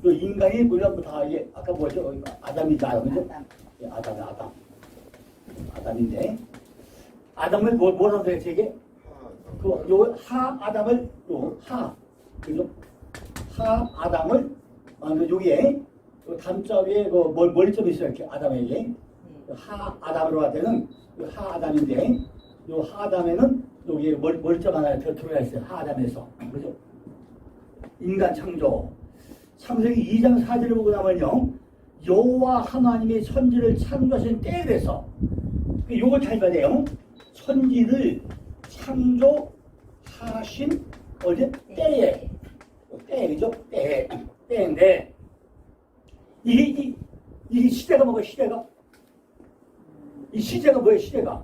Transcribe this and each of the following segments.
요 인간이 우리가 다 이게 아까 뭐죠? 아담이다, 그죠? 예, 아담인데 아담을 뭐라고 되겠지 이게? 요 하 아담을 그죠? 하 아담을 여기에 요 담자 위에 그 머리점이 있어요. 이렇게 아담에게 하 아담으로 할 때는 하 아담인데 요 하 아담에는 여기 머리점 하나 들어가 있어요. 하 아담에서 그죠? 인간 창조. 창세기 2장 4절을 보고 나면요, 여호와 하나님이 천지를 창조하신 때에 대해서 요걸 잘 봐야 돼요. 천지를 창조하신 어제 때에 그죠? 때인데 이게 시대가 뭐가 시대가? 이 시대가 뭐예요? 시대가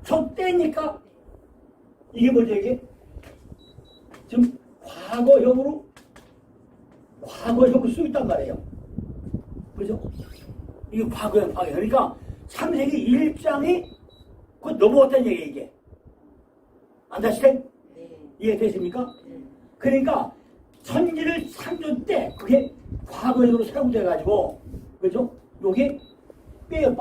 저 때니까 이게 뭐죠? 이게 지금 과거형으로 쓰고 있단 말이에요. 그죠? 이게 과거형. 그러니까 창세기 1장이 그 넘어왔다는 얘기예요, 이게. 안다시대? 네. 이해되십니까? 네. 그러니까 천지를 창조 때 그게 과거형으로 사용돼가지고, 그죠? 요게 빼요.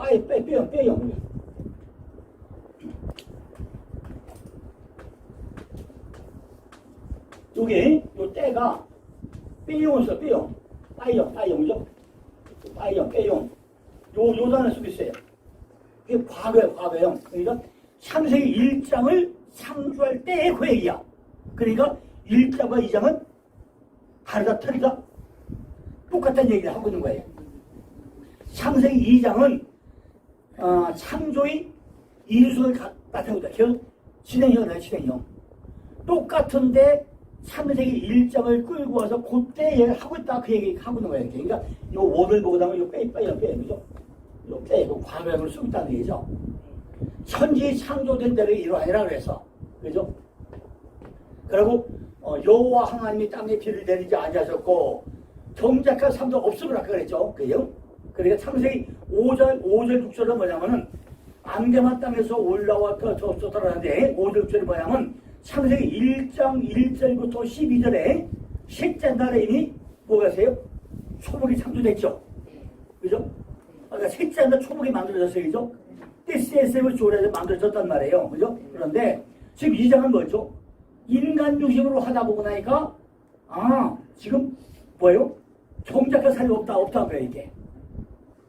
요게 요 때가 빼용을 써, 빼용. 빠이용이죠? 빼용. 요 단어 쓰고 있어요. 이게 과거형. 그러니까 창세기 1장을 창조할 때의 그 얘기야. 그러니까 1장과 2장은 다르다, 틀리다? 똑같다는 얘기를 하고 있는 거예요. 창세기 2장은 창조의 이수를 나타내고 있다. 진행형. 똑같은데 창세기 1장을 끌고 와서 그때 얘기를 하고 있다. 그 얘기 하고 있는 거예요. 그러니까 요 원을 보고 나면 요 빼, 그죠? 요 빼, 그 과거형을 쓰고 있다는 얘기죠. 천지 창조된 때를 이루하니라 그래서. 그죠? 그리고 여호와 하나님이 땅에 비를 내리지 아니하셨고 정작한 삶도 없음을 아까 그랬죠. 그죠? 그러니까 창세기 5절 6절은 뭐냐면은 안개만 땅에서 올라왔다 졌었다라는데 5절 6절이 뭐냐면 창세기 1장 1절부터 12절에 셋째 날에 이미 뭐가세요? 초목이 창조됐죠. 그죠? 그러니까 셋째 날 초목이 만들어졌어요. 그죠? 떼스에스를 조례해서 만들어졌단 말이에요. 그죠? 그런데 지금 2장은 뭐죠? 인간 중심으로 하다 보고 나니까 지금 뭐예요? 정작한 삶이 없다는 거예요. 이게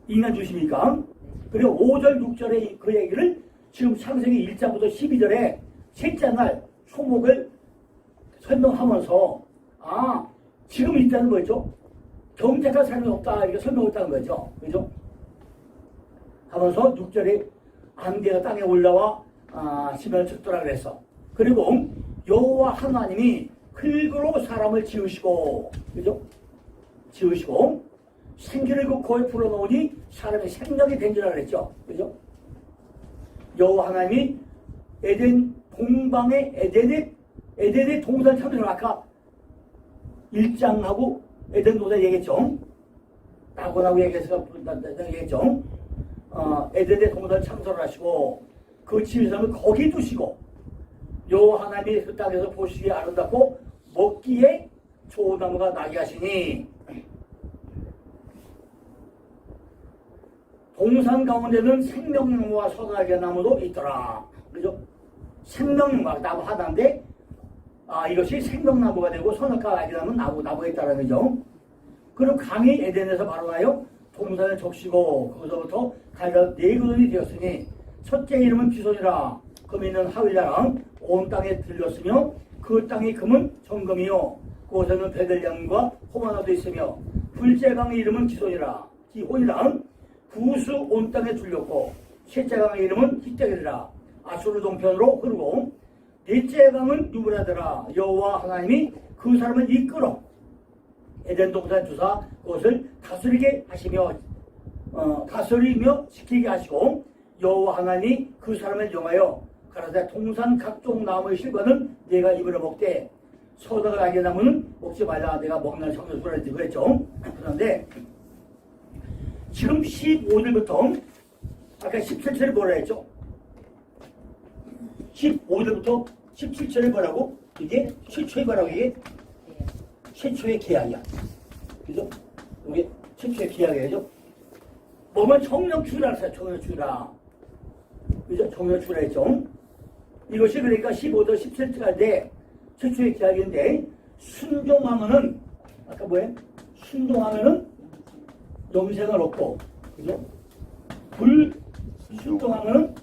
인간 중심이니까. 그리고 5절 6절의 그 얘기를 지금 창세기 1장부터 12절에 셋째 날 초목을 설명하면서 지금 있다는 거죠. 정작한 삶이 없다 이렇게 설명했다는 거죠. 그죠? 하면서 6절에 안개가 땅에 올라와 지면을 쳤더라 그래서. 그리고 여호와 하나님이 흙으로 사람을 지으시고, 그죠? 지으시고 생기를 그 코에 불어넣으니 사람이 생명이 된 줄 알았죠. 그죠? 여호와 하나님이 에덴 동방의 에덴의 동산 창조를 아까 1장하고 에덴 동산 얘기했죠. 나고 얘기해서 얘기했죠. 에덴의 동산 창조를 하시고 그 지으심을 거기 두시고 여호와 하나님이 그 땅에서 보시기에 아름답고 먹기에 좋은 나무가 나게 하시니 동산 가운데는 생명나무와 선악의 나무도 있더라. 그죠? 생명나무 나무 하나인데 이것이 생명나무가 되고 선악과 악의 나무는 나무가 있다는 거죠. 그리고 강이 에덴에서 발원하여 동산을 적시고 거기서부터 가리가 네 근원이 되었으니 첫째 이름은 비손이라. 금 있는 하윌라랑 온 땅에 들렸으며 그 땅의 금은 정금이요 그곳에는 베들레헴과 호마나도 있으며 둘째 강의 이름은 기혼이라 구스 온 땅에 들렸고 셋째 강의 이름은 히데겔이라 아수르 동편으로 흐르고 넷째 강은 유브라데라. 여호와 하나님이 그 사람을 이끌어 에덴 동산 주사 그것을 다스리게 하시며 다스리며 지키게 하시고 여호와 하나님이 그 사람을 영하여 가라사대 동산 각종 나무의 실과는 내가 입으로 먹되 서다가 악의 나무는 먹지 말라. 내가 먹는 성경수라 그랬죠. 그런데 지금 15절부터 아까 17절에 뭐라 했죠? 15절부터 17절에 뭐라고? 이게 최초의 뭐라고 이게? 최초의 계약이야. 그죠? 이게 최초의 계약이죠. 뭐만 정령추라 했어요. 정령추라. 그죠? 정령추라 했죠. 이것이 그러니까 15도 17절까지 최초의 계약인데, 순종하면은, 아까 뭐예요? 순종하면은 영생을 얻고, 그죠? 불순종하면은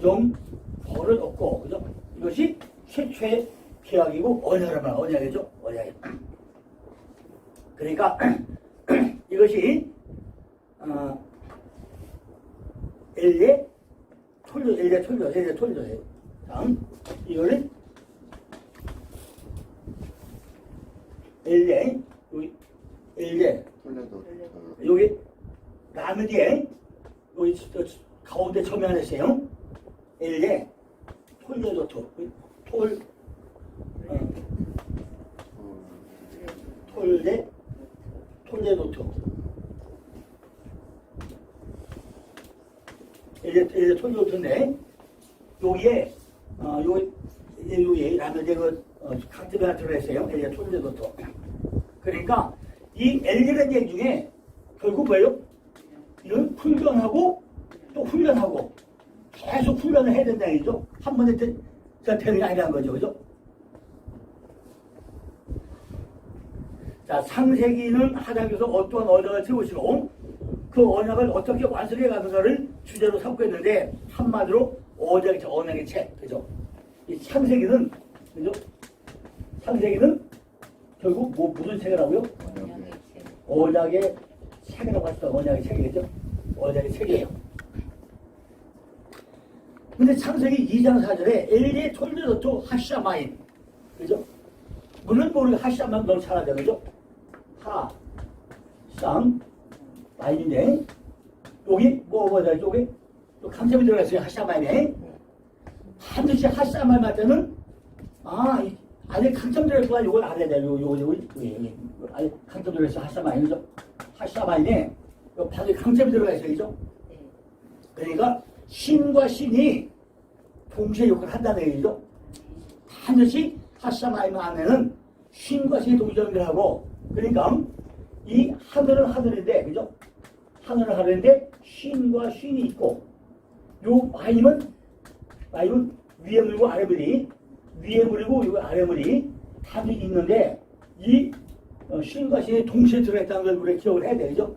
영벌을 얻고, 그죠? 이것이 최초의 계약이고, 언약이란 언약이죠? 언약이. 그러니까, 이것이, 엘레 톨조예요. 다음, 이거는 엘레, 여기 라면 뒤에 여기 가운데 점연했어요. 엘레 톨레도토 톨레도토 엘레 톨레도토인데 여기에 여기 라면 뒤에 강점이 하나 들어있어요. 엘레 톨레도토. 그러니까 이 엘리라는 얘기 중에 결국 뭐예요? 이건 훈련하고 또 훈련하고 계속 훈련을 해야 된다는 얘기죠. 한 번에 되는 게 아니라는 거죠. 그죠? 자, 창세기는 하나님께서 어떠한 언약을 세우시고 그 언약을 어떻게 완성해 가는가를 주제로 삼고 있는데, 한마디로 언약의 책. 그죠? 이 창세기는, 그죠? 창세기는 결국 무슨 책이라고요? 언약의 책이라고 하시죠. 언약의 책이겠죠? 언약의 책이에요. 근데 창세기 2장 4절에 엘리의 톨레도토 하샤마인, 그죠? 물론 모르게 하샤마인 너무 잘하죠. 그죠? 마인인데 여기 뭐가 여기 또 강점이 들어갔어요. 하샤마인에 반드시 하샤마인 할 때는 안에 강점 들어있구나. 이걸 알아야 돼요. 여기 안에 강점 들어있어. 하샤마인이죠. 하샤마인에 반드시 강점이 들어가 있어요. 그죠? 그러니까 신과 신이 동시에 역할을 한다는 얘기죠. 반드시 하샤마인 안에는 신과 신이 동시에 연결하고, 그러니까 이 하늘은 하늘인데, 그죠? 하늘은 하늘인데 신과 신이 있고, 요 마임은 위에 물고 아래 물이, 위에 물이고 요 아래 물이 답이 있는데, 이 신과 신이 동시에 들어있다는 걸 우리가 기억을 해야 되죠.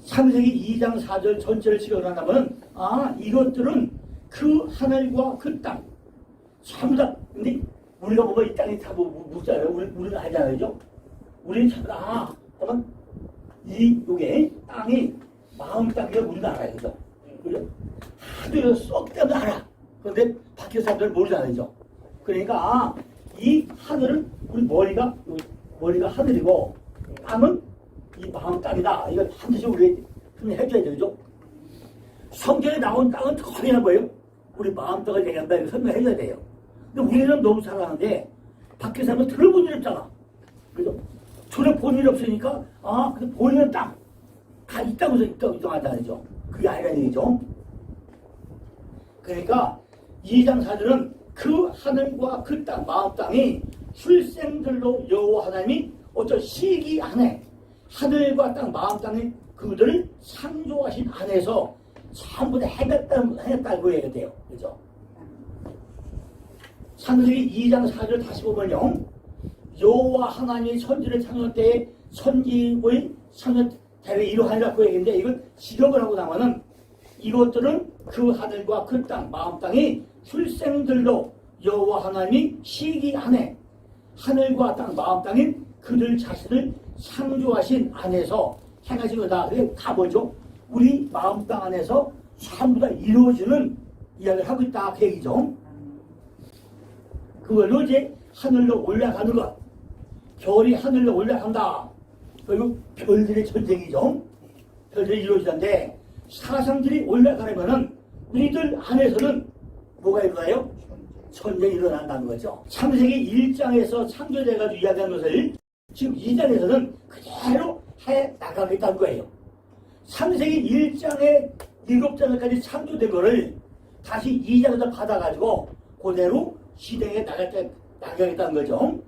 창세기 2장 4절 전체를 지적을 한다면, 이것들은 그 하늘과 그 땅 전부 다. 근데 우리가 보면 이 땅이 다 묻잖아요. 우리는 알잖아요. 우리는 전부 다 그러면 요게 땅이 마음 땅이라 우리는 알아요. 그죠? 그죠? 하도 썩 때문에 알아. 그런데 밖에 사람들은 모르잖아요. 그러니까 이 하늘은 우리 머리가 하늘이고, 땅은 이 마음 땅이다. 이걸 반드시 우리 해줘야 되죠. 성경에 나온 땅은 거의 뭐예요? 우리 마음 땅을 얘기한다. 이거 설명해줘야 돼요. 근데 우리는 너무 잘하는데 밖에 사람은 들어본 일 없잖아. 그죠? 저는 본 일 없으니까 근데 보이는 땅 다 있다고 해서 인정하잖아요. 그게 아니라는 얘기죠. 그러니까 2장 4절은 그 하늘과 그 땅, 마음 땅이 출생들로 여호와 하나님이 어떤 시기 안에 하늘과 땅, 마음 땅이 그들을 창조하신 안에서 전부 다 해냈다고 해야 돼요. 그죠? 창세기 2장 4절 다시 보면요. 여호와 하나님이 천지를 창조 때에 천지의 창조 대를 이루하리라고 얘기했는데, 이걸 지적을 하고 나면은 이것들은 그 하늘과 그 땅, 마음 땅이 출생들로 여호와 하나님이 시기 안에 하늘과 땅, 마음 땅인 그들 자신을 창조하신 안에서 행하신 거다. 그게 다 뭐죠? 우리 마음 땅 안에서 전부 다 이루어지는 이야기를 하고 있다. 그 얘기죠. 그걸로 이제 하늘로 올라가는 것. 별이 하늘로 올라간다. 그리고 별들의 전쟁이죠. 별들이 이루어지는데 사상들이 올라가려면은 우리들 안에서는 뭐가 일어나요? 전쟁이 일어난다는 거죠. 창세기 1장에서 창조돼가지고 이야기한 것을 지금 2장에서는 그대로 해 나가겠다는 거예요. 창세기 1장에 7장까지 창조된 거를 다시 2장에서 받아가지고 그대로 시대에 나가겠다는 거죠.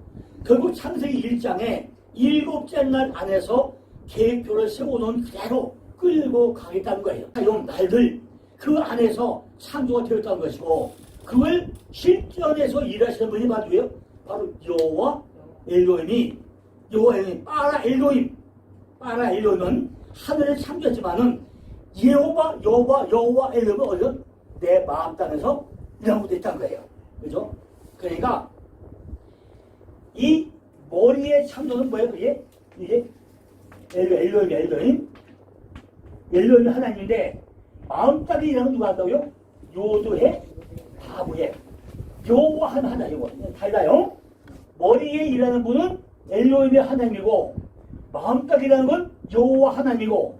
결국 창세기 1장에 7째 날 안에서 계획표를 세워놓은 그대로 끌고 가겠다는 거예요. 요 날들 그 안에서 창조가 되었다는 것이고 그걸 실전에서 일하시는 분이 바로 여호와 엘로힘이 빠라 엘로힘은 하늘을 창조했지만은 여호와 엘로힘은 어디서 내 마음 땅에서 일하고 있다는 거예요. 그죠? 그러니까 이 머리의 창조는 뭐예요? 이게 엘로힘이 하나님인데 마음 땅에 일하는 누가 한다고요? 요도해 바브에 여호와 하나 이거 달라요. 머리에 일하는 분은 엘로힘의 하나님이고 마음 땅에 일하는 건 여호와 하나님이고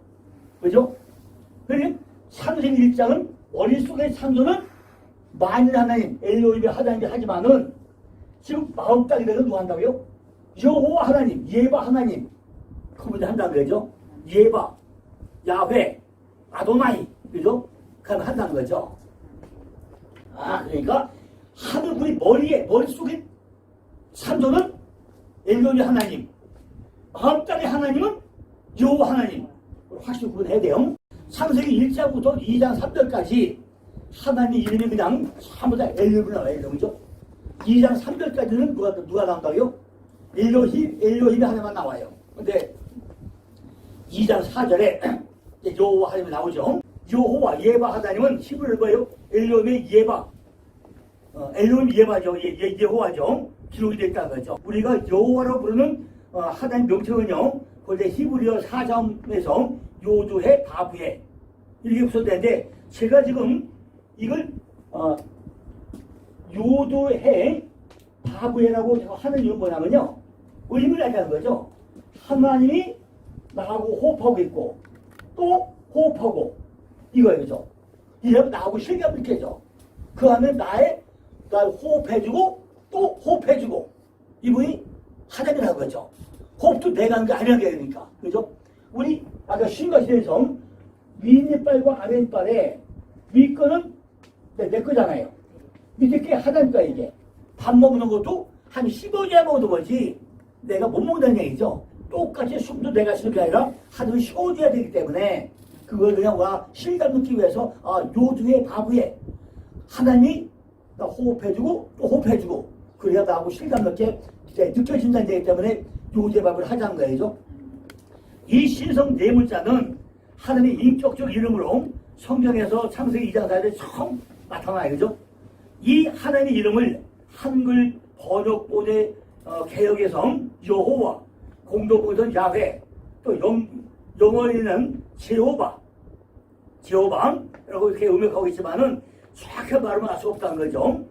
그죠? 그리고 창세기 1장은 머릿속의 창조는 만일 하나님 엘로힘의 하나님이 하지만은 지금 마음 땅에 일하는 누가 한다고요? 여호와 하나님 예바 하나님 그분이 한다는 거죠. 예바 야훼 아도나이 그죠? 그럼 한다는 거죠. 그러니까 하늘분이 머릿속에 창조는 엘로힘 하나님 마음 땅의 하나님은 여호와 하나님 확실히 구분해야 돼요. 창세기 1장부터 2장 3절까지 하나님 이름이 그냥 전부 다 엘로힘이 나와요. 그죠? 2장 3절까지는 누가 나온다고요? 엘로힘이 하나만 나와요. 근데 2장 4절에 여호와 하나님이 나오죠. 여호와 예바 하나님은 히브리어로 뭐예요? 엘로힘의 예바 엘로힘 예바죠. 예호와죠. 기록이 되어 있다는 거죠. 우리가 여호와로 부르는 하나님 명칭은요 원래 히브리어 4점에서 요두해 바브에 이렇게 붙여되는데 제가 지금 이걸 요두해 바브에라고 하는 이유는 뭐냐면요 의미를 알자는 거죠. 하나님이 나하고 호흡하고 있고 또 호흡하고 이거예요. 그죠? 이러면 나하고 실감을 깨죠. 그 안에 날 호흡해주고 또 호흡해주고 이분이 하나님이라는 거죠. 호흡도 내가 하는 게 아니라는 게 그러니까 그죠? 우리 아까 신과 시대에서 윗니빨과 아랫니빨에 윗거는 내 거잖아요. 밑에 게 하나니까 이게 밥 먹는 것도 한 15년 먹어도 뭐지 내가 못 먹는다는 얘기죠. 똑같이 숨도 내가 쉬는 게 아니라 하늘을 쉬어줘야 되기 때문에 그걸 그냥 실감 느끼기 위해서 요두에 바브에 하나님이 나 호흡해주고 또 호흡해주고 그래야 나하고 실감 넣게 느껴진다는 얘기 때문에 요제밥을 하자는 거예요. 이 신성 네 문자는 하나님의 인격적 이름으로 성경에서 창세기 2장 4절에 처음 나타나요. 그죠? 이 하나님의 이름을 한글 번역본의 개혁에서 여호와 공동본에서는 야훼 또 영어에는 제호바라고 이렇게 음역하고 있지만은 정확하게 말하면 알 수 없다는 거죠.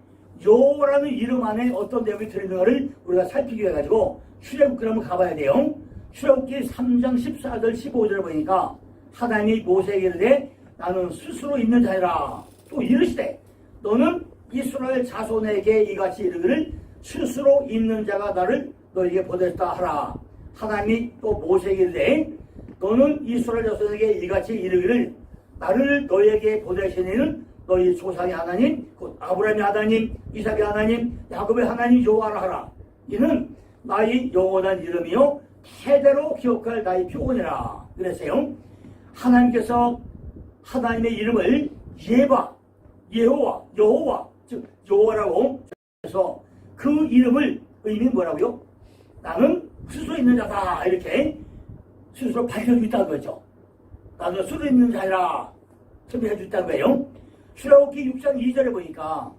여호와라는 이름 안에 어떤 내용이 들어있는가를 우리가 살피기 위해 가지고 출애굽기를 한번 가봐야 돼요. 출애굽기 3장 14절 15절을 보니까 하나님이 모세에게 이르되 나는 스스로 있는 자니라 또 이르시되 너는 이스라엘 자손에게 이같이 이르기를 스스로 있는 자가 나를 너에게 보냈다 하라. 하나님이 또 모세에게 이르되 너는 이스라엘 자손에게 이같이 이르기를 나를 너에게 보내신 이는 너희 조상의 하나님 곧 아브라함의 하나님 이삭의 하나님 야곱의 하나님 여호와라 하라. 이는 나의 영원한 이름이요 대대로 기억할 나의 표본이라 그랬어요. 하나님께서 하나님의 이름을 예바 여호와 즉 여호와라고 해서 그 이름을 의미는 뭐라고요? 나는 스스로 있는 자다 이렇게 스스로 밝혀주고 있다는 거죠. 나는 스스로 있는 자라 설명해주고 있다는 거예요. 출애굽기 6장 2절에 보니까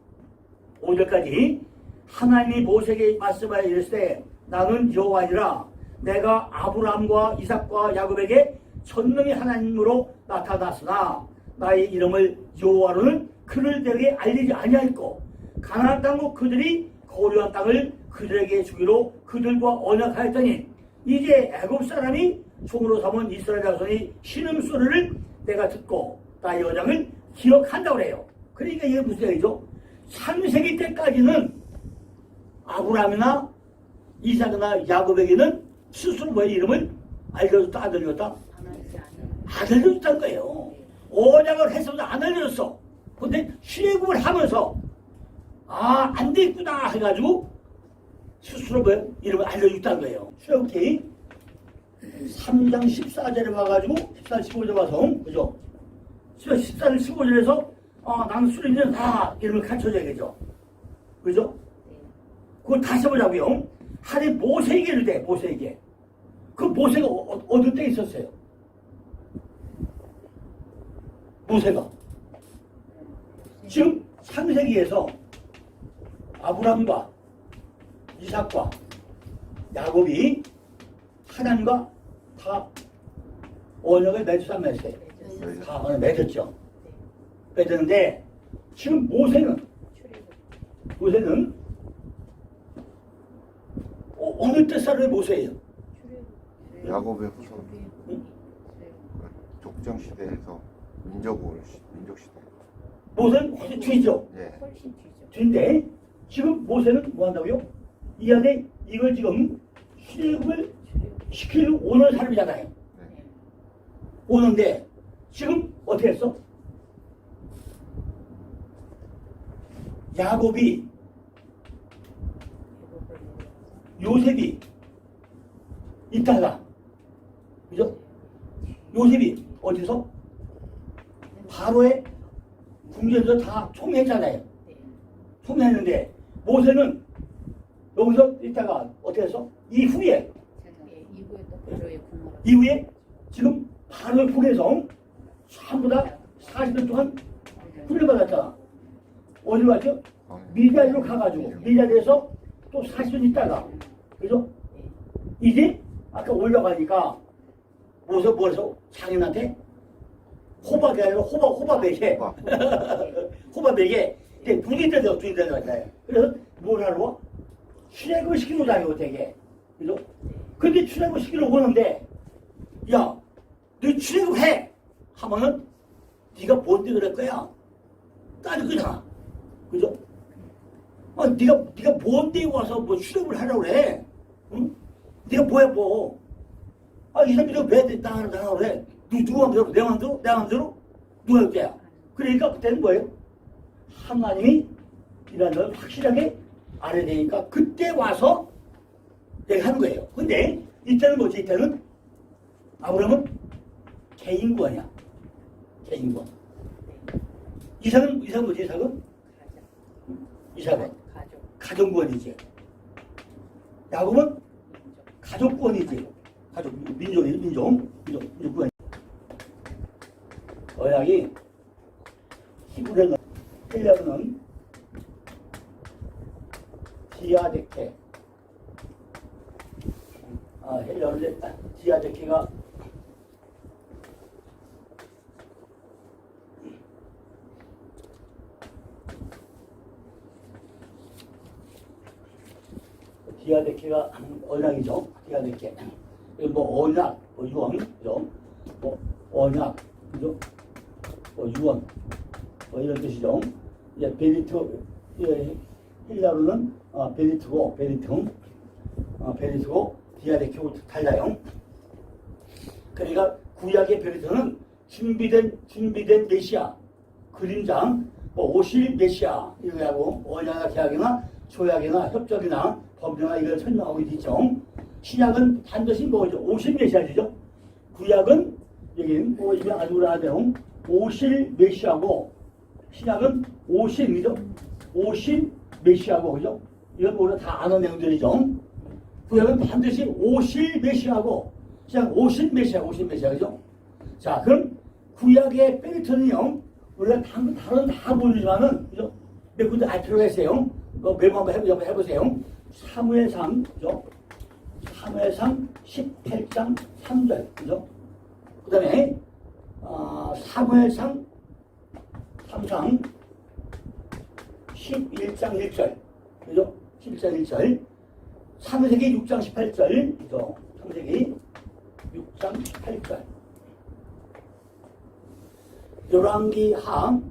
5절까지 하나님이 모세에게 말씀하여 이르시되 나는 여호와니라 내가 아브라함과 이삭과 야곱에게 전능의 하나님으로 나타났으나 나의 이름을 여호와로는 그를 내게 알리지 아니하였고 가나안 땅국 그들이 거류한 땅을 그들에게 주기로 그들과 언약하였더니 이제 애굽 사람이 종으로 삼은 이스라엘 자손이 신음소리를 내가 듣고 나의 언약을 기억한다고 그래요. 그러니까 이게 무슨 얘기죠? 창세기 때까지는 아브라함이나 이삭이나 야곱에게는 스스로 뭐의 이름을 알려줬다 안 알려줬다? 안 알려줬다는 거예요. 언약을 했어도 안 알려줬어. 근데 출애굽을 하면서 아, 안 되겠구나 해가지고 스스로 뭐 이름을 알려줬다는 거예요. 출애굽기 3장 14절에 와가지고 14, 15절 와서 그죠? 14절, 15절에서 나는 수련이는 다 이름을 가르쳐줘야겠죠. 그죠? 그걸 다시 해보자고요. 하나님 모세에게 이르되 모세에게. 그 모세가 어느 때 있었어요? 모세가 지금 창세기에서 아브람과 이삭과 야곱이 하나님과 다 언약을 맺었단 말이에요. 다 언약 맺었죠. 맺었는데 지금 모세는 어느 때 사람의 모세예요? 야곱의 후손. 족장 시대에서 민족 시대. 모세는 훨씬 뒤죠. 예. 뒤인데 지금 모세는 뭐 한다고요? 이 안에 이걸 지금 출애굽을 시키러 오는 사람이잖아요. 네. 오는데 지금 어떻게 했어? 야곱이 요셉이 있다가 그죠? 요셉이 어디서? 바로의 궁전에서 다 총회했잖아요. 총회했는데 모세는 여기서 있다가 어떻게 했어? 이후에 지금 바로의 궁에서 전부 다 40년 동안 훈련받았잖아. 어디로 갔죠? 미디아로 가가지고 미디아에서 또 40년 있다가 그죠? 이제 아까 올라가니까 모세 뭐해서 장인한테 호박이 아니라 호박에게 호박에게 눈이 되죠. 눈이 되는 거잖아요. 그래서 뭘 하러 와? 출애굽을 시키려고 되게 그죠? 근데 출애굽을 시키려고 오는데 야, 너 출애굽해 하면은 네가 뭔데 그럴 거야? 따질 거잖아. 그죠? 네가 뭔데 와서 뭐 출애굽을 하라고 그래? 응? 네가 뭐야 뭐? 이 사람들이 왜 나가라고 그래? 누가 마음대로? 내 마음대로? 내 마음대로? 누가 할 거야? 그러니까 그때는 뭐예요? 하나님이 이라는 걸 확실하게 알아야 되니까 그때 와서 얘기하는 거예요. 근데 이때는 뭐지? 이때는 아브라함은 개인구원이야. 개인구원. 이삭은 뭐지? 이삭은 가정구원이지. 야곱은 가족구원이지. 민족구원. 언약이 히브리어는 헬라어는 디아데케. 헬라어는 디아데케가 디아데케가 언약이죠. 디아데케. 뭐 언약, 뭐 유언, 그죠? 뭐 언약, 그죠? 뭐 유언, 뭐 이런 뜻이죠. 이제 베리트, 헬라어는 베리트고 디아데케고 달라요. 그러니까 구약의 베리트는 준비된 메시아, 그림장, 뭐 오실 메시아 이거 하고 언약이나 계약이나 조약이나 협정이나 법령이나 이걸 설명하고 있죠. 신약은 반드시 뭐죠? 오실 메시아죠. 구약은 여기는 뭐 이게 아주 오래하대요. 오실 메시아고 신약은 오실이죠. 오실 메시아고 그죠? 이건 우리가 다 아는 내용들이죠. 구약은 반드시 오실 메시아고 신약 오실 메시아 그죠? 자 그럼 구약의 베리트는요. 우리가 다른 다 모르지만은 그죠? 몇 군데 알 필요가 있어요. 메모 한번 해보세요. 사무엘상 그죠? 사무엘상 18장 3절 그죠? 그 다음에 사무엘상 3장 11장 1절 그죠? 11장 1절 창세기 6장 18절 그죠? 창세기 6장 18절 열왕기하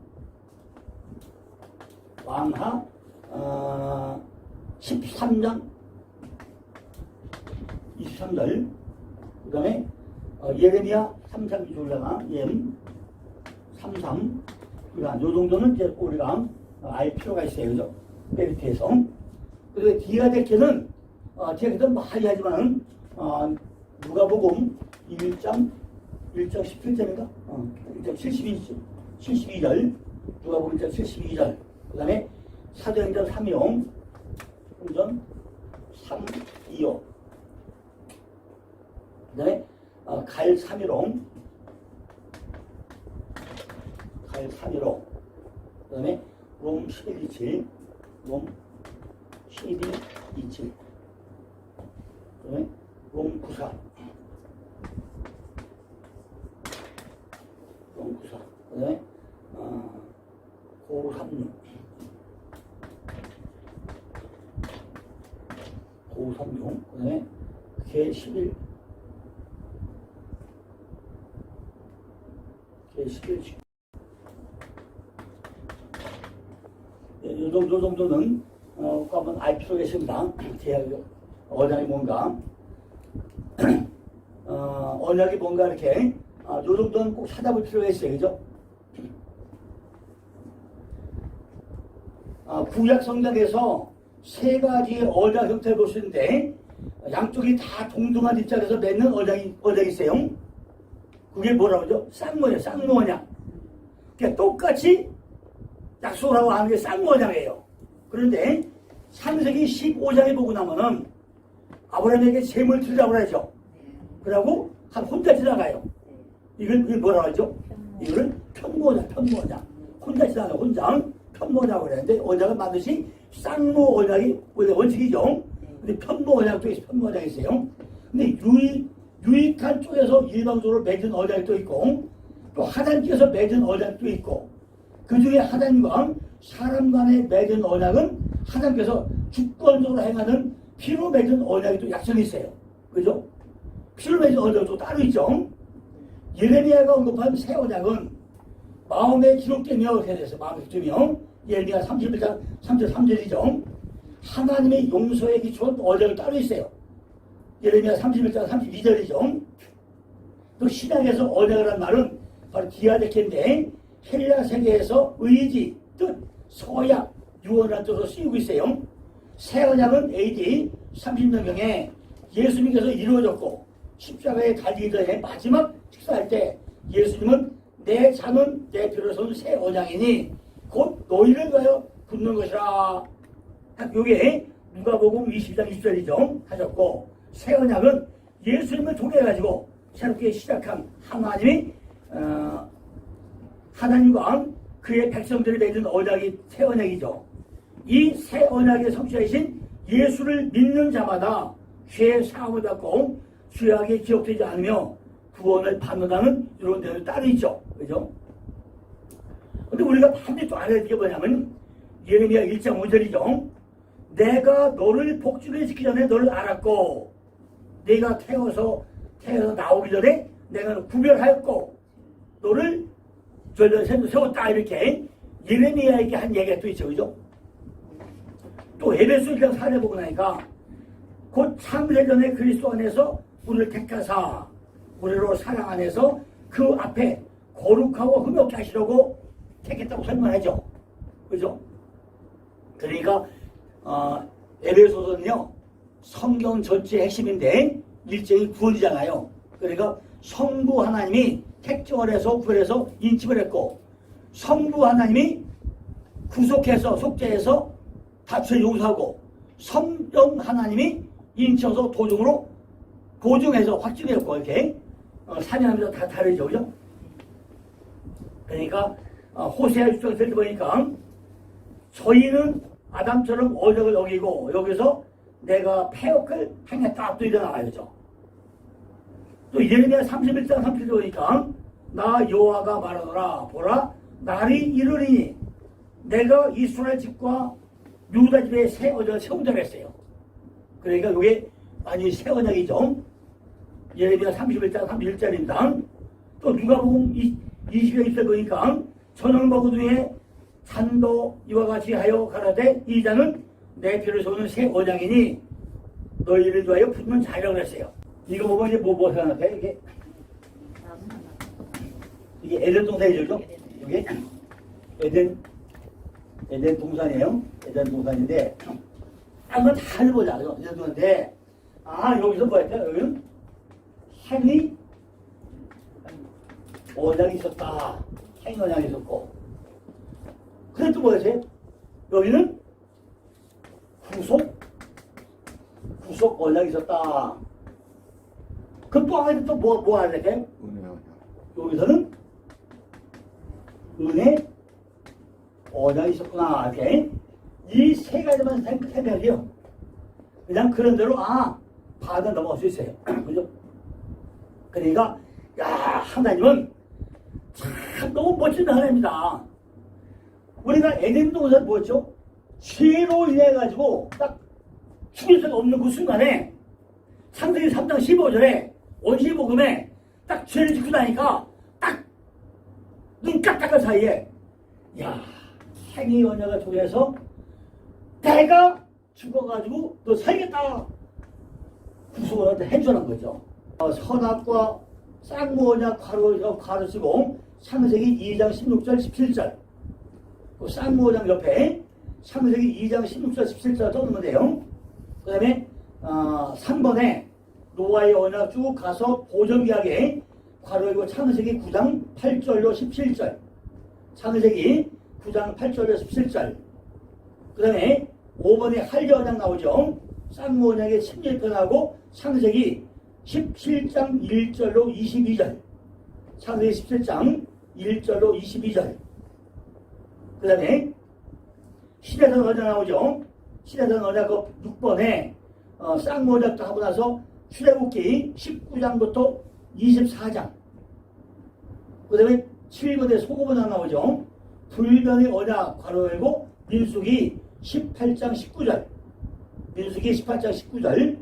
왕하 13장 23절 그 다음에 예레미야 3장 올라가 33 요 정도는 이제 우리가 알 필요가 있어요. 그죠? 메리트에서. 그리고 디아데케는 제가 그때 많이 하지만 누가복음 1장 1장 72절 누가복음 1장 72절 그 다음에 사도행전 3용 행전 325 그 다음에 갈 315 그 다음에 롬 1127 롬 1227 그 다음에 롬 94 롬 94 그 다음에 고 36 고 36 그 다음에 개 11 요 정도는 한번 알 필요가 있습니다. 언약이 뭔가 언약이 뭔가 이렇게 요 정도는 꼭 찾아볼 필요가 있어요. 그죠? 구약 성경에서 세 가지의 언약 형태를 볼 수 있는데 양쪽이 다 동등한 입장에서 맺는 언약이 있어요. 그게 뭐라고 하죠? 쌍모예요. 쌍모 언약. 그러니까 똑같이 약속을 하고 하는 게 쌍모 언약이에요. 그런데 창세기 15장에 보고 나면은 아브라함에게 재물 드리라고 하죠. 그러고 혼자 지나가요. 이걸 뭐라고 하죠? 이거를 편모 언약. 혼자 지나가요. 혼자 편모 언약을 하는데 언약은 반드시 쌍모 언약이 원칙이죠. 근데 편모 언약도 있어요. 편모 언약이 있어요. 근데 유익한 쪽에서 일방적으로 맺은 언약이 또 있고 또 하나님께서 맺은 언약도 있고 그 중에 하나님과 사람 간에 맺은 언약은 하나님께서 주권적으로 행하는 피로 맺은 언약이 또 약속이 있어요. 그죠? 피로 맺은 언약도 따로 있죠. 예레미야가 언급한 새 언약은 마음에 기록되며 해서 마음에 기록되며 예레미야 31장 33절이죠. 하나님의 용서에 기초한 언약이 따로 있어요. 예레미야 31장 32절이죠. 또 신약에서 언약이라는 말은 바로 디아데케인데 헬라 세계에서 의지, 뜻, 서약, 유언이라는 뜻으로 쓰이고 있어요. 새 언약은 AD 30년경에 예수님께서 이루어졌고 십자가에 달리기 전에 마지막 식사할 때 예수님은 내 잔은 내 피로 선 새 언약이니 곧 너희를 위하여 붓는 것이라. 요게 누가복음 20장 20절이죠. 하셨고 새 언약은 예수님을 통해 가지고 새롭게 시작한 하나님이 하나님과 그의 백성들이 맺은 언약이 새 언약이죠. 이 새 언약의 성취자이신 예수를 믿는 자마다 죄의 사함을 받고 죄악이 기억되지 않으며 구원을 받는다는 이런 내용이 따로 있죠. 그죠? 근데 우리가 반드시 또 알아야 될 게 뭐냐면 예레미야 1장 5절이죠. 내가 너를 복주를 시키기 전에 너를 알았고 내가 태어서 나오기 전에 내가 구별하였고 너를 세웠다. 이렇게 예레미야에게 한 얘기가 또 있죠. 그죠? 또 에베소 1장 4절 보고 나니까 곧 창세전에 그리스도 안에서 우리를 택하사 우리로 사랑 안에서 그 앞에 거룩하고 흠없게 하시려고 택했다고 설명하죠. 그죠? 그러니까 에베소서는요 성경 전체의 핵심인데 일정이 구원이잖아요. 그러니까 성부 하나님이 택정을 해서 구별해서 인침을 했고 성부 하나님이 구속해서 속죄해서 다투에 용서하고 성령 하나님이 인쳐서 도중으로 보증해서 확증했고 이렇게 사명하면서 다 다르죠. 그죠? 그러니까 호세아 6장을 보니까 저희는 아담처럼 언약을 어기고 여기서 내가 패역을 행했다 또 이래 나와야죠. 또 예레미야 31장 30절 보니까 나 여호와가 말하노라 보라 날이 이르리니 내가 이스라엘 집과 유다 집에 새 언약을 세운다 했어요. 그러니까 이게 완전히 새 언약이죠. 예레미야 31장 31절입니다. 또 누가복음 20장 20절 보니까 저녁먹은 후에 산도 이와 같이 하여 가라되 이 잔은 내 피를 쏘는 새 언약이니 너희를 위하여 붓는 자라고 했어요. 이거 보면 이제 뭐 생각나요? 이게 에덴 동산이죠? 이게 에덴 에덴 동산이에요. 에덴 동산인데 한번 다 해보자. 에덴 동산인데 여기서 뭐 했다? 여기는 행위 언약이 있었다. 행위 언약이 있었고 그래 또 뭐였어요? 여기는 구속 언약이 있었다. 그럼 또 하나 뭐 하야 돼? 은혜 언약. 여기서는 은혜 언약이 있었구나. 이렇게 이 세 가지만 생각해요. 그냥 그런 대로 받아 넘어갈 수 있어요. 그죠? 그러니까 하나님은 참 너무 멋진 하나님이다. 우리가 에덴 동산 뭐였죠? 죄로 인해 가지고 딱 죽일 수가 없는 그 순간에 창세기 3장 15절에 원시복음에 딱 죄를 짓고 나니까 딱 눈 깜짝할 사이에 행위 언약을 통해서 내가 죽어가지고 너 살겠다 구속을 해주는 거죠. 선악과 쌍무 언약 가르치고 창세기 2장 16절 17절 그 쌍무 언약 옆에 창세기 2장 16절 17절 떠놓으면 돼요. 그 다음에 3번에 노아의 언약 쭉 가서 보정계약에 괄호이고 창세기 9장 8절로 17절 창세기 9장 8절로 17절 그 다음에 5번에 할례 언약 나오죠. 쌍무 언약의 16편하고 창세기 17장 1절로 22절 창세기 17장 1절로 22절 그 다음에 시대선 언약 나오죠. 시대선 언약 6번에 쌍무 언약도 하고 나서 출애굽기 19장부터 24장 그 다음에 7번에 소금 언약 나오죠. 불변의 언약 괄호 열고 민수기 18장 19절 민수기 18장 19절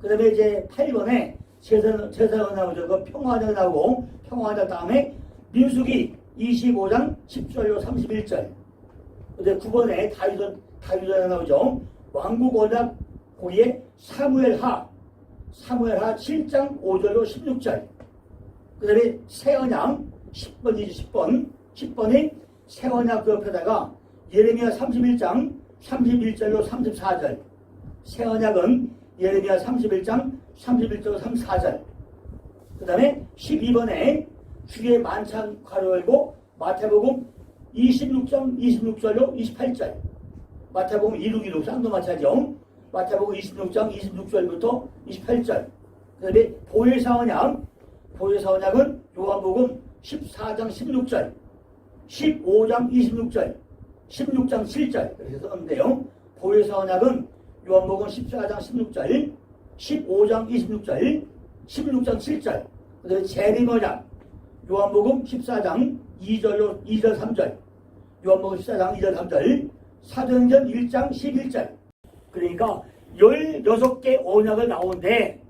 그 다음에 이제 8번에 제사가 나오죠. 그 평화언약 나오고 평화언약 다음에 민수기 25장 10절로 31절 그 다음에 9번에 다윗언약 나오죠. 왕국언약 거기에 사무엘하 7장 5절로 16절 그 다음에 새언약 10번이지 10번이 새언약 그 옆에다가 예레미야 31장 31절로 34절 새언약은 예레미야 31장 31절로 34절 그 다음에 12번에 주의 만찬 괄호 열고 마태복음 26장 26절로 28절 마태복음 26 쌍도 마찬가지죠. 마태복음 26장 26절부터 28절 그 다음에 보혜사언약은 요한복음 14장 16절 15장 26절 16장 7절 이렇게 썼는데요. 보혜사언약은 요한복음 14장 16절 15장 26절 16장 7절 그 다음에 재림언약 요한복음 14장 2절 3절 요한복음 14장 2절 3절 사도행전 1장 11절 그러니까 16개 언약을 나오는데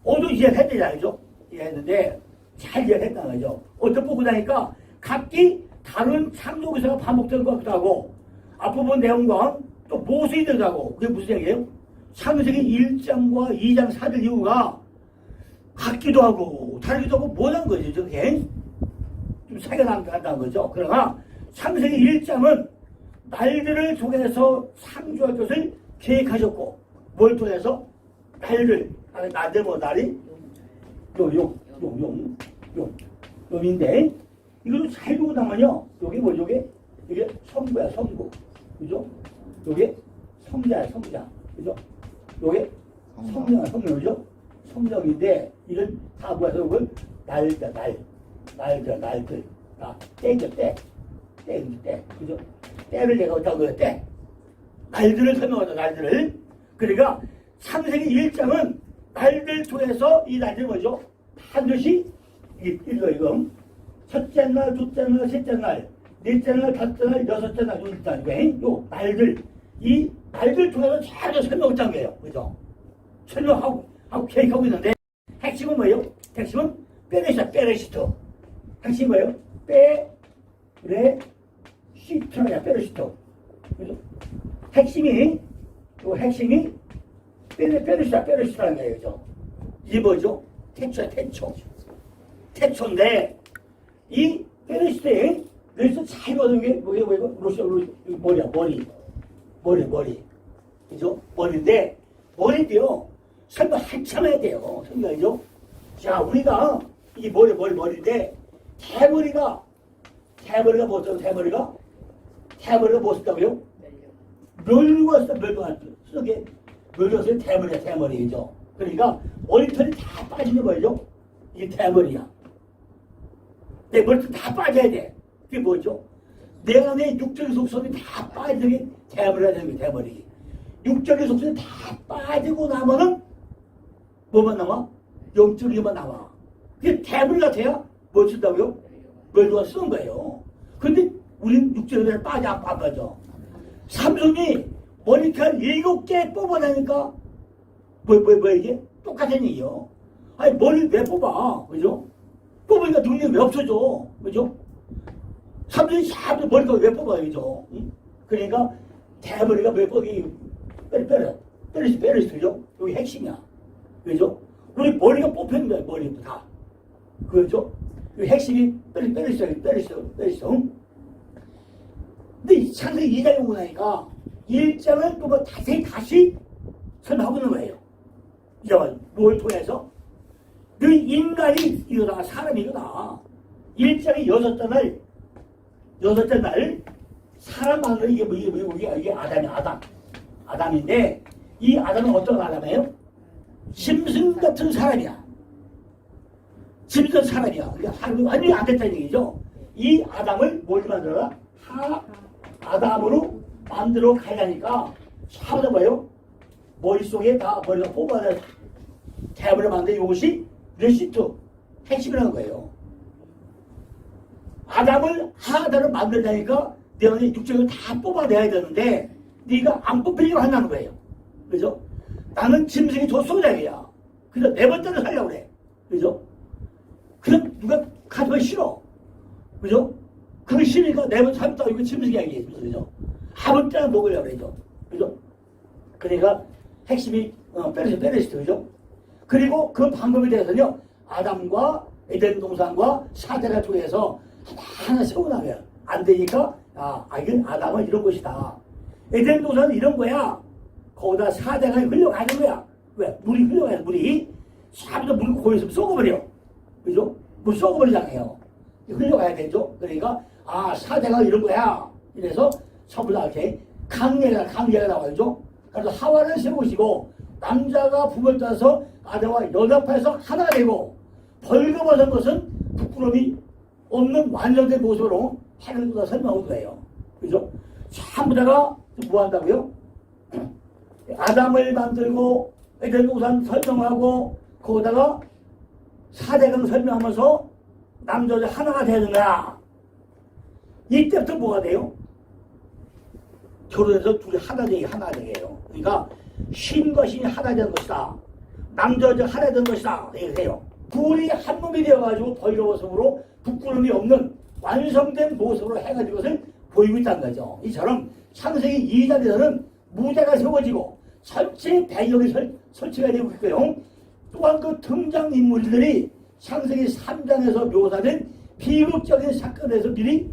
모두 이해를 했잖아요. 그죠? 이해했는데 잘 이해를 했다는 거죠. 어떻게 보고 나니까 각기 다른 창조기사가 반복되는 것 같기도 하고 앞부분 내용과 또 모순이 되더라고. 그게 무슨 얘기예요? 창세기 1장과 2장 4절 이유가 같기도 하고 다르기도 하고 뭐라는 거죠. 저게 좀 차이가 난다는 거죠. 그러나 창세기 1장은 날들을 통해서 창조할 것을 계획하셨고 뭘 통해서? 날들 날이 용인데 이걸 잘 보고 나면요 요게 뭐죠? 이게 성부야 성부 그죠? 요게 성자야 성자 그죠? 요게 성령이죠? 성령인데 이건 다 뭐야? 이걸 날들 다 때죠 때 그죠? 때를 내가 어떤 거야 때 날들을 설명하다 날들을 그러니까 창세기 1장은 날들 통해서 이 날들 뭐죠? 반드시 이거 첫째 날, 둘째 날, 셋째 날, 넷째 날, 다섯째 날, 여섯째 날, 일곱째 날, 요 날들 이 날들 통해서 잘 설명을 짠 거예요, 그죠? 설명하고 계획하고 있는데 핵심은 뭐예요? 핵심은 페레시토. 핵심이 뭐예요? 페레시토야, 그죠? 핵심이 페레시토라는 거예요, 그죠? 이게 뭐죠? 태초인데 이 페레시토의 그래서 잘 봐도 이게 머리야, 머리. 그죠? 머리인데요. 설명 한참 해야 돼요. 설명이죠? 자, 우리가, 이 머리인데, 대머리가 뭐죠? 대머리가 뭐 쓴다고요? 멸류가 쓴다, 멸류가 쓰게. 멸류가 쓰는 대머리죠. 그러니까, 머리털이 다 빠지는 거죠? 이게 대머리야. 내 머리털 다 빠져야 돼. 그게 뭐죠? 내 안에 육적인 속성이 다 빠지는 게 대머리가 되는 게 대머리. 육적인 속성이 다 빠지고 나면은 뭐만 남아? 영적이만 남아. 그게 대머리 같아야 뭘 쓴다고요? 멸류가 쓰는 거예요. 근데 우린 육적인 빠져 안 빠져. 삼손이 머리털 7개 뽑아내니까 뭐 이게? 똑같은 얘기요. 아니 머리를 왜 뽑아? 그죠? 뽑으니까 능력이 왜 없어져? 그죠? 삼손이 샤브 머리가 왜 뽑아요? 그죠? 응? 그러니까 대머리가 왜 뽑기 빼르시죠? 여기 핵심이야. 그죠? 우리 머리가 뽑히는 거야, 머리도 다. 그죠? 이 핵심이 빼르시죠. 응? 근데 창세기 2장에 오고 나니까 1장을 또 뭐 다시 설명하고 있는 거예요. 이제 뭘 통해서? 그 인간이 이거다, 사람이 이거다. 1장에 6째 날, 사람 만드는 이게 아담인데, 이 아담은 어떤 아담이에요? 짐승 같은 사람이야. 짐승 사람이야. 그러니까 사람이 완전히 안 됐다는 얘기죠. 이 아담을 뭘 만들어라? 아담으로 만들어 가려니까, 샤브다 뭐예요? 머릿속에 다 머리가 뽑아내 대물을 만든 이것이 레시트 핵심이라는 거예요. 아담을 만들자니까 내 안에 육적을 다 뽑아내야 되는데 네가 안 뽑히려고 한다는 거예요. 그죠? 나는 짐승이 조소장이야. 그래서 네 번째로 살려고 그래. 그죠? 그럼 누가 가져가 싫어. 그죠? 그거 싫으니까 네 번 살았다고 이거 짐승이 아니겠어. 그죠? 아무 때나 먹으려고 그래죠. 그죠? 그러니까 핵심이 페레시트. 그죠? 그리고 그 방법에 대해서는요, 아담과 에덴 동산과 사대를 통해서 하나 세워나가요. 안 되니까, 이건 아담은 이런 것이다. 에덴 동산은 이런 거야. 거기다 사대가 흘러가는 거야. 왜? 물이 흘러가요, 물이. 사부터 물 고여서 썩어버려. 그죠? 물 썩어버리잖아요. 흘러가야 되죠? 그러니까, 사대가 이런 거야. 이래서 전부 다 이렇게 강례가 나와야죠. 그래서 하와를 세우시고, 남자가 부모를 따라서 아내와 연합해서 하나가 되고, 벌거벗은 것은 부끄러움이 없는 완전된 모습으로 하늘보다 설명하는 거예요. 그죠? 전부 다가 뭐 한다고요? 아담을 만들고, 에덴 동산 설명하고, 거기다가 사대강 설명하면서 남자 여자 하나가 되는 거야. 이때부터 뭐가 돼요? 결혼해서 둘이 하나 되게요. 그러니까 신과 신이 하나 되는 것이다. 남자 여자 하나 되는 것이다. 이렇게 해요. 둘이 한 몸이 되어가지고 벌거벗음으로 부끄러움이 없는 완성된 모습으로 해가지고 것을 보이고 있다는 거죠. 이처럼 창세기 2장에서는 무대가 세워지고 전체 배경이 설치가 되고 있고요. 또한 그 등장인물들이 창세기 3장에서 묘사된 비극적인 사건에서 미리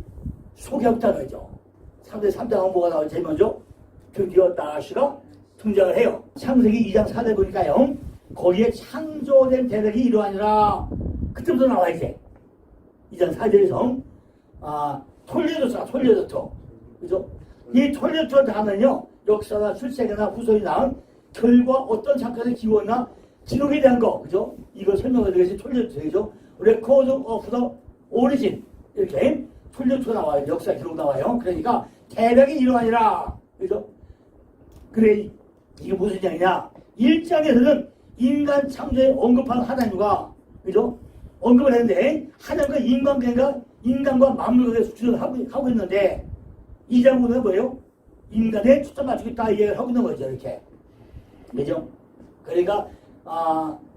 소개하고 있다는 거죠. 창세기 3장은 뭐가 나올지 제일 먼저 드디어 다시가 등장을 해요. 창세기 2장 4절 보니까요, 거기에 창조된 대력이 이러하니라. 그때부터 나와 이제 2장 4절에서 톨레도터 그죠? 이 톨레도터 하면요, 역사나 출생이나 후손이나 결과 어떤 사건의 기원이나 기록에 대한 거, 그죠? 이걸 설명해 드리겠지. 톨레도터죠. 레코드 오브 더 오리진, 이렇게 톨레도터 나와요. 역사 기록 나와요. 그러니까 대력이 이러하니라. 그죠? 그래, 이게 무슨 얘기냐? 1장에서는 인간 창조에 언급한 하나님과, 그죠? 언급을 했는데, 하나님과 인간과 만물에 수출을 하고 있는데, 2장 보면 뭐예요? 인간에 초점 맞추고 있다, 이야기를 하고 있는 거죠, 이렇게. 그죠? 그러니까,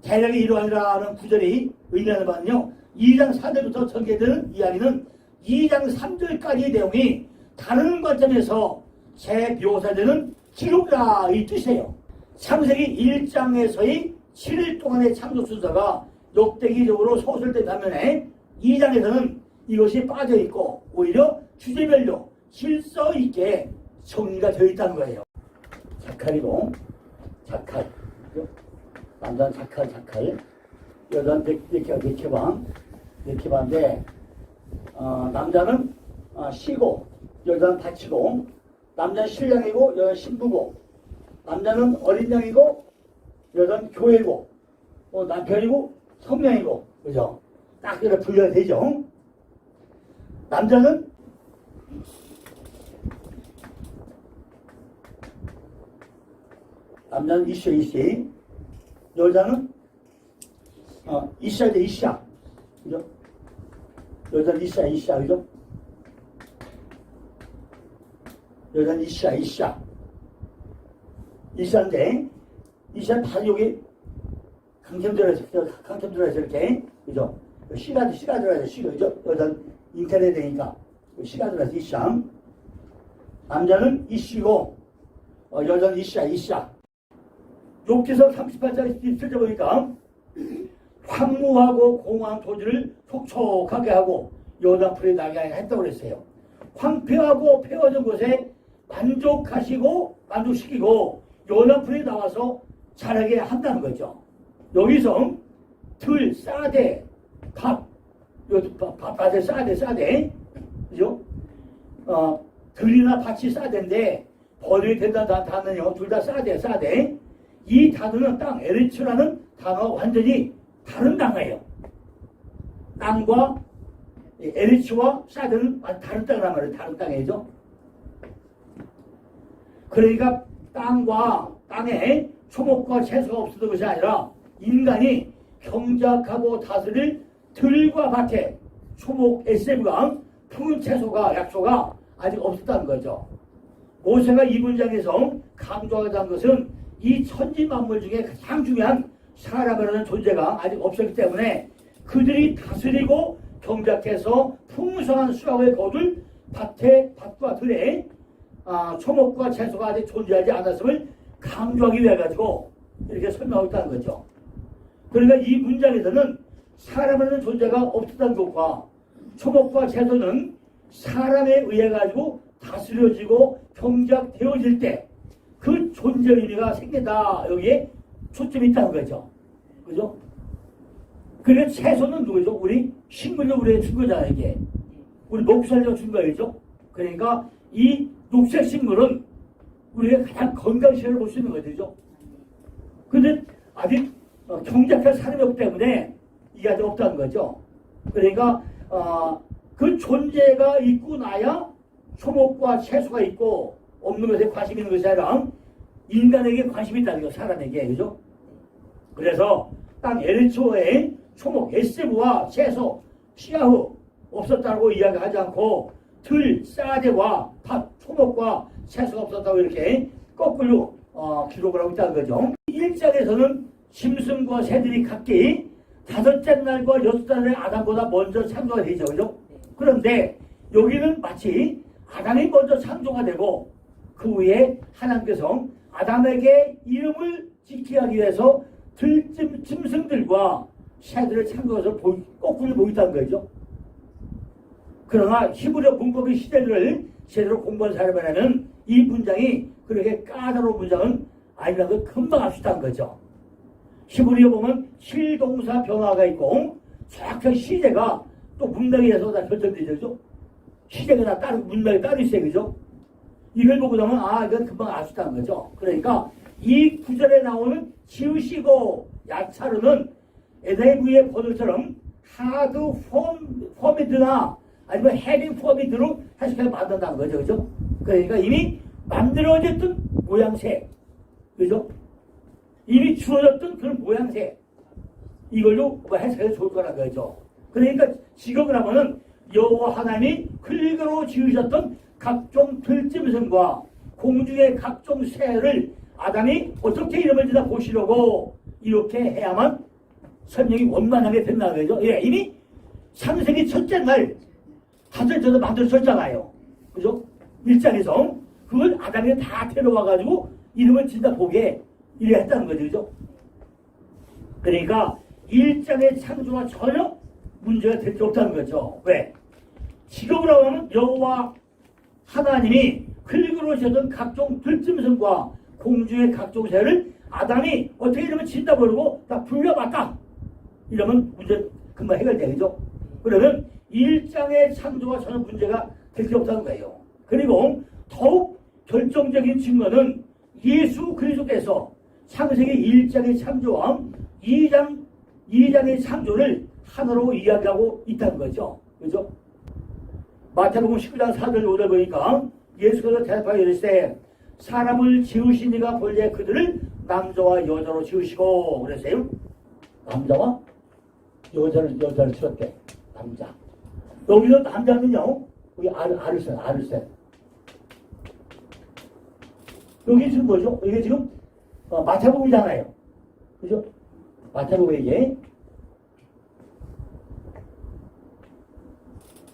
대략이 이러하니라는 구절이 의미하는 바는요, 2장 4절부터 전개되는 이야기는 2장 3절까지의 내용이 다른 관점에서 재묘사되는 기록이라 이 뜻이에요. 창세기 1장에서의 7일 동안의 창조 순서가 역대기적으로 소설된 반면에 2장에서는 이것이 빠져있고 오히려 주제별로 질서 있게 정리가 되어 있다는 거예요. 자칼이고 자칼, 남자는 자칼, 여자는 네케바인데 남자는 시고 여자는 바치고, 남자는 신랑이고 여자는 신부고, 남자는 어린 양이고 여자는 교회고, 남편이고 성령이고, 그죠? 딱 이렇게 분류가 되죠. 남자는 이시, 여자는 이샤죠, 이샤, 그죠? 여자는 이샤, 그죠? 여자는 이샤인데, 이샤는 다 여기 강점 들어야죠, 이렇게, 그죠? 시가 들어야죠, 시가, 그죠? 여자는 인터넷 되니까 시가 들어야죠, 이샤. 남자는 이시고, 여자는 이샤. 욥기서 38장에 들여보니까 황무하고 공허한 토지를 촉촉하게 하고 요단풀에 나게 했다고 그랬어요. 황폐하고 폐허진 곳에 만족시키고 요단풀에 나와서 자라게 한다는 거죠. 여기서 들, 싸대, 밭에 싸대, 그죠? 들이나 밭이 싸대인데 버려야 된다는 단어는요, 둘 다 싸대. 이 단어는 땅, 에르츠라는 단어가 완전히 다른 단어예요. 땅과 에르츠와 사드는 다른 땅이란 말이에요. 다른 땅이죠. 그러니까 땅에 초목과 채소가 없었던 것이 아니라 인간이 경작하고 다스릴 들과 밭에 초목, SM과 푸른 채소가, 약초가 아직 없었다는 거죠. 모세가 이 문장에서 강조하자는 것은 이 천지 만물 중에 가장 중요한 사람이라는 존재가 아직 없었기 때문에 그들이 다스리고 경작해서 풍성한 수확을 거둘 밭과 들에 초목과 채소가 아직 존재하지 않았음을 강조하기 위해 가지고 이렇게 설명하고 있다는 거죠. 그러니까 이 문장에서는 사람이라는 존재가 없었다는 것과 초목과 채소는 사람에 의해 가지고 다스려지고 경작되어질 때 그 존재 의미가 생긴다. 여기에 초점이 있다는 거죠. 그죠? 그래서 채소는 누구죠? 우리 식물로 우리에게 준 거잖아요, 이게. 우리 먹고 살려고 준 거죠. 그러니까 이 녹색 식물은 우리가 가장 건강 시간을 볼 수 있는 거죠. 근데 아직 경작할 사람이 없기 때문에 이게 아직 없다는 거죠. 그러니까 그 존재가 있고 나야 초목과 채소가 있고 없는 것에 관심이 있는 것이 아니라 인간에게 관심이 있다는 거, 사람에게, 그죠? 그래서 땅 에르초에 초목, 에세브와 채소, 시아후 없었다고 이야기하지 않고 들, 싸대와 밭, 초목과 채소가 없었다고 이렇게 거꾸로 기록을 하고 있다는 거죠. 1장에서는 짐승과 새들이 각기 5째 날과 6째 날에 아담보다 먼저 창조가 되죠, 그죠? 그런데 여기는 마치 아담이 먼저 창조가 되고 그 후에 하나님께서 아담에게 이름을 지키기 하기 위해서 짐승들과 새들을 창조해서 거꾸로 보였다는 거죠. 그러나 히브리어 문법의 시제를 제대로 공부한 사람이라면 이 문장이 그렇게 까다로운 문장은 아니라는 걸 금방 알 수 있다는 거죠. 히브리어 보면 실동사 변화가 있고 정확한 시제가 또 문맥에 의해서 다 결정되죠. 시제가 다 따로 문맥에 따로 있어요, 그죠? 이걸 보고 나면 이건 금방 알 수 있다는 거죠. 그러니까 이 구절에 나오는 지으시고 야차르는 NIV의 번역처럼 하드 포미드나 아니면 헤비 포미드로 해석해서 만든다는 거죠, 그죠? 그러니까 이미 만들어졌던 모양새, 그죠? 이미 주어졌던 그런 모양새, 이걸로 해석해서 좋을 거라는 거죠. 그러니까 지금을 하면은 여호와 하나님이 흙으로 지으셨던 각종 들짐승과 공중의 각종 새를 아담이 어떻게 이름을 지다 보시려고 이렇게 해야만 설명이 원만하게 된다는 거죠. 예, 이미 창세기 첫째 날 하늘에서 만들어졌잖아요. 그죠? 1장에서 그걸 아담이 다 데려와가지고 이름을 지다 보게 이래 했다는 거죠. 그죠? 그러니까 1장의 창조와 전혀 문제가 될 게 없다는 거죠. 왜? 지금으로 하면 여호와 하나님이 흙으로셨던 각종 들짐승과 공중의 각종 새를 아담이 어떻게 이러면 진다 버리고 다 불려봤다. 이러면 문제 금방 해결되겠죠. 그러면 1장의 창조가 전혀 문제가 될 필요 없다는 거예요. 그리고 더욱 결정적인 증거는 예수 그리스도께서 창세기 1장의 창조와 2장의 창조를 하나로 이야기하고 있다는 거죠. 그죠? 마태복음 19장 4절 5절 보니까 예수께서 대답하여 이르시되 사람을 지으신 이가 본래 그들을 남자와 여자로 지으시고 그랬어요. 남자와 여자를 지었대. 남자. 여기서 남자는요. 여기 아르셋. 여기 지금 뭐죠? 이게 지금 마태복음이잖아요. 그죠? 마태복음에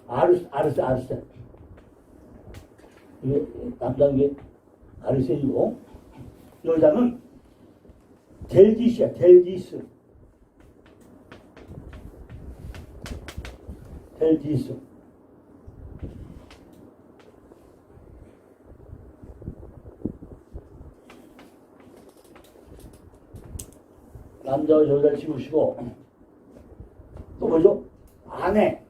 아르셋. 이게 남자는 이게 아르셋이고 여자는 델디스야. 델디스. 남자와 여자를 지으시고 또 뭐죠? 아내.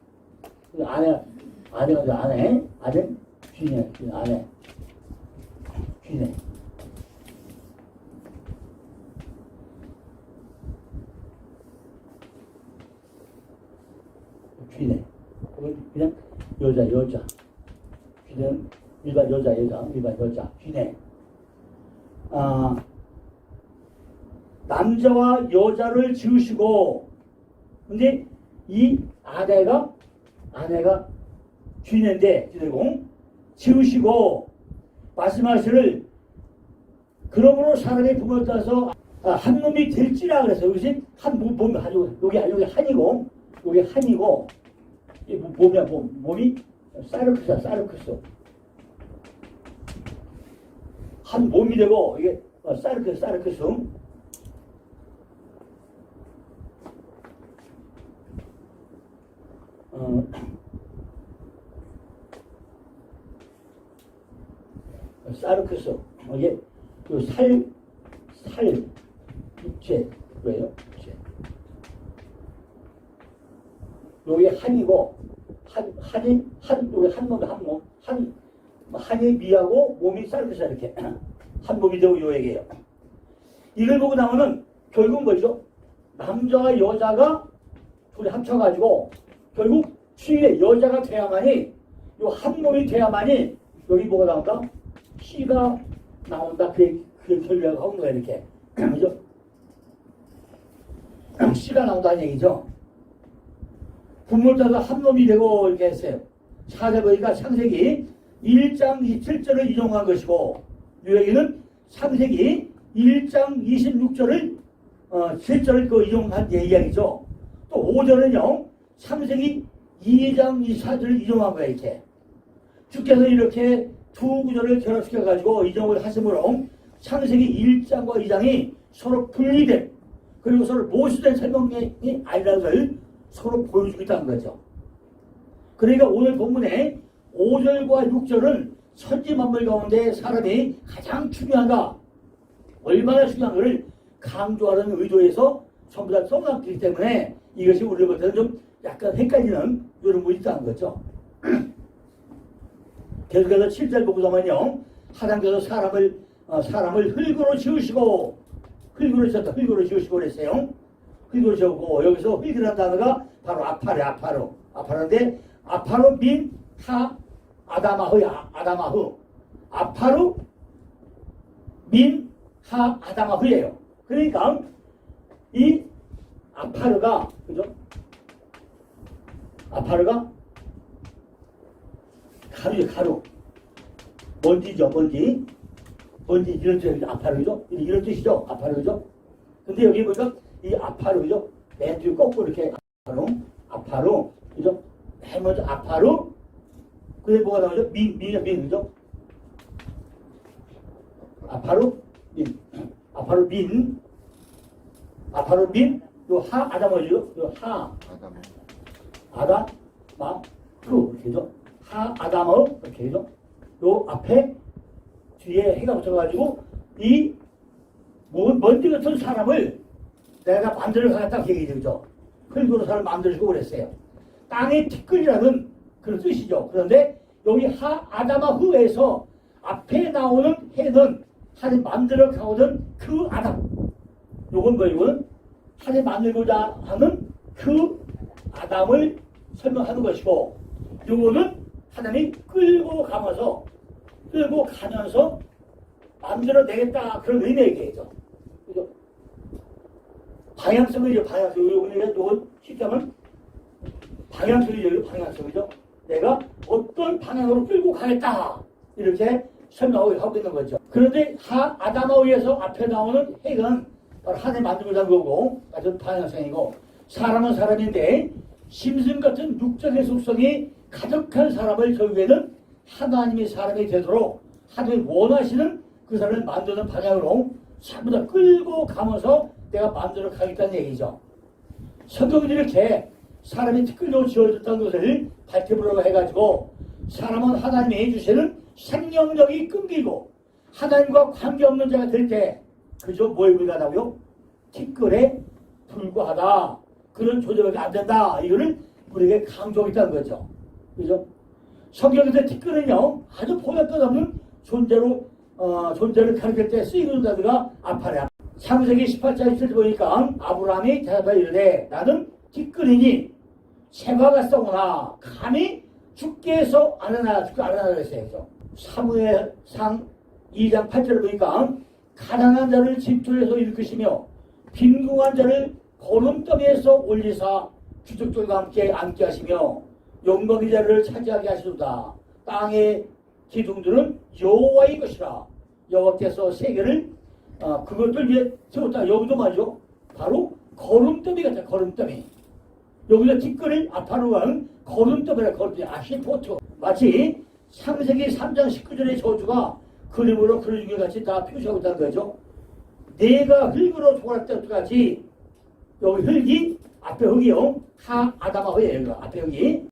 아내가 아내 귀네. 아내 귀네. 귀네. 그냥 여자. 귀는 일반 여자. 귀네. 남자와 여자를 지으시고, 근데 이 아내가 귀네인데, 지으시고, 말씀하시를, 그러므로 사람의 부모를 따라서 한 놈이 될지라 그랬어요. 여기서 한 몸, 여기 한이고, 여기 한이고, 이 몸이 사르크스. 한 몸이 되고, 이게 사르크스. 사르크스. 이게 육체. 왜요? 육체. 여기 한이고, 여기 한이 미하고 몸이 사르크스 이렇게. 한 몸이 되고 요 얘기예요. 이걸 보고 나면은 결국 뭐죠? 남자와 여자가 둘이 합쳐가지고 결국 취의 여자가 돼야만이 요 한 몸이 돼야만이 여기 뭐가 나온다? 씨가 나온다. 그게 결과가 하는 거야 이렇게. 그죠? 씨가 나온다는 얘기죠. 분모를 따서 한 몸이 되고 이렇게 했어요. 찾아보니까 창세기 1장 27절을 인용한 것이고 이 얘기는 창세기 1장 26절을 7절을 인용한 이야기죠. 또 5절은요. 창세기 2장 24절을 인용한 거예요. 이렇게. 주께서 이렇게 두 구절을 결합시켜가지고 인용을 하심으로 창세기 1장과 2장이 서로 분리된 그리고 서로 모순된 설명이 아니라는 걸 서로 보여주고 있다는 거죠. 그러니까 오늘 본문에 5절과 6절은 천지만물 가운데 사람이 가장 중요한가 얼마나 중요한 것을 강조하는 의도에서 전부 다 써놨기 때문에 이것이 우리로부터는 좀 약간 헷갈리는 이런 부분이 있다는 거죠. 계속해서 7절 보고 보면요. 하나님께서 사람을 흙으로 지으시고 흙으로 지으시고 그랬어요. 흙으로 지었고 여기서 흙이라는 단어가 바로 아파르인데 아파르 민 하 아다마흐 아파르 민 하 아다마흐예요. 그러니까 이 아파르가 그죠? 아파르가 가루 먼지죠. 먼지 이런 뜻이 아파르죠. 이런 뜻이죠. 아파르죠. 근데 여기 보니까 이 아파르죠. 맨 뒤에 거꾸로 이렇게 아파르 그죠? 맨 먼저 아파르 그게 뭐가 나오죠? 민 그죠? 아파르 민 요 하 아다마죠. 요 하 아다마 후 그죠? 하아담어 이렇게 해서 요 앞에 뒤에 해가 붙어가지고 이 먼지 같은 사람을 내가 만들어 가겠다 그 얘기죠. 그죠? 흙으로 사람을 만들어주고 그랬어요. 땅의 티끌이라는 그런 뜻이죠. 그런데 여기 하아담아 후에서 앞에 나오는 해는 하나님 만들어 가오던 그 아담. 요건 뭐 이거는 하나님 만들고자 하는 그 아담을 설명하는 것이고, 요거는 하나님이 끌고 가면서 만들어내겠다 그런 의미의 얘기죠. 그죠? 방향성이죠. 요건 쉽게 하면 방향성이죠. 방향성이죠. 내가 어떤 방향으로 끌고 가겠다 이렇게 설명하고 있는 거죠. 그런데 아담에 의해서 앞에 나오는 핵은 바로 하나님 만들고자 하는 거고 같은 방향성이고, 사람은 사람인데 짐승 같은 육적의 속성이 가득한 사람을 결국에는 하나님이 사람이 되도록 하나님이 원하시는 그 사람을 만드는 방향으로 전부 다 끌고 가면서 내가 만들어 가겠다는 얘기죠. 성경은 이렇게 사람이 특별로 지어졌다는 것을 밝혀보려고 해가지고, 사람은 하나님이 주시는 생명력이 끊기고 하나님과 관계없는 자가 될 때 그저 뭐에 불과하다고요? 티끌에 불과하다. 그런 존재밖에 안 된다. 이거를 우리에게 강조하고 있다는 거죠. 그죠? 성경에서 티끌은요 아주 보다 끝없는 존재를 가리킬 때 쓰이는 단어가 아파레. 창세기 18장 1절 보니까 아브라함이 대답하여 이르되 나는 티끌이니 새가 갔사오나 감히 죽게 해서 안 하나 그랬어요. 사무엘상 2장 8절을 보니까 가난한 자를 집중해서 일으키시며 빈궁한 자를 거름더미에서 올리사 귀족들과 함께 앉게 하시며 영광의 자리를 차지하게 하시도다. 땅의 기둥들은 여호와의 것이라. 여호와께서 세계를 그것들 위해 세웠다. 여기도 말이죠. 바로 거름더미 같아. 거름더미. 여기서 티끌을 아파로 하는 거름더미라. 거름더미. 아시포트. 마치 창세기 3장 19절의 저주가 그림으로 그려진 것 같이 다 표시하고 있다는 거죠. 내가 흙으로 돌아갈 때까지 여기 흙이 앞에 흙이요. 아담하고예요. 앞에 흙이.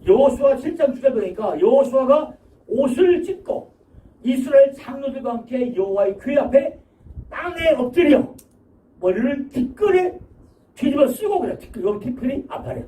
여호수아 7장 주제 보니까 여호수아가 옷을 찢고 이스라엘 장로들과 함께 여호와의 궤 앞에 땅에 엎드려 머리를 뒷끈에 뒤집어 쓰고 그래. 여기 뒷끈이 아파요.